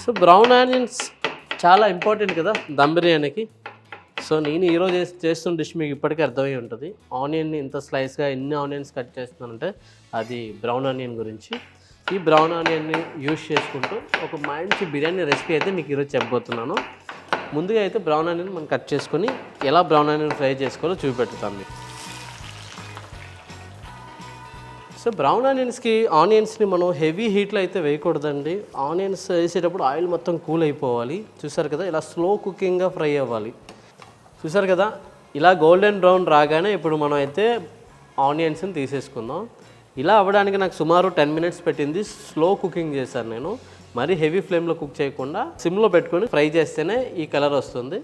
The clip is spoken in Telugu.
సో బ్రౌన్ ఆనియన్స్ చాలా ఇంపార్టెంట్ కదా దమ్ బిర్యానీకి. సో నేను ఈరోజు చేస్తున్న డిష్ మీకు ఇప్పటికీ అర్థమై ఉంటుంది. ఆనియన్ని ఇంత స్లైస్గా ఎన్ని ఆనియన్స్ కట్ చేస్తున్నానంటే అది బ్రౌన్ ఆనియన్ గురించి. ఈ బ్రౌన్ ఆనియన్ని యూజ్ చేసుకుంటూ ఒక మంచి బిర్యానీ రెసిపీ అయితే మీకు ఈరోజు చెప్పబోతున్నాను. ముందుగా అయితే బ్రౌన్ ఆనియన్ మనం కట్ చేసుకొని ఎలా బ్రౌన్ ఆనియన్ ఫ్రై చేసుకోవాలో చూపెడతాను మీకు. సో బ్రౌన్ ఆనియన్స్ని మనం హెవీ హీట్లో అయితే వేయకూడదండి. ఆనియన్స్ వేసేటప్పుడు ఆయిల్ మొత్తం కూల్ అయిపోవాలి. చూసారు కదా, ఇలా స్లో కుకింగ్గా ఫ్రై అవ్వాలి. చూసారు కదా, ఇలా గోల్డెన్ బ్రౌన్ రాగానే ఇప్పుడు మనం అయితే ఆనియన్స్ని తీసేసుకుందాం. ఇలా అవ్వడానికి నాకు సుమారు 10 minutes పెట్టింది. స్లో కుకింగ్ చేశాను నేను, మరీ హెవీ ఫ్లేమ్లో కుక్ చేయకుండా సిమ్లో పెట్టుకొని ఫ్రై చేస్తేనే ఈ కలర్ వస్తుంది.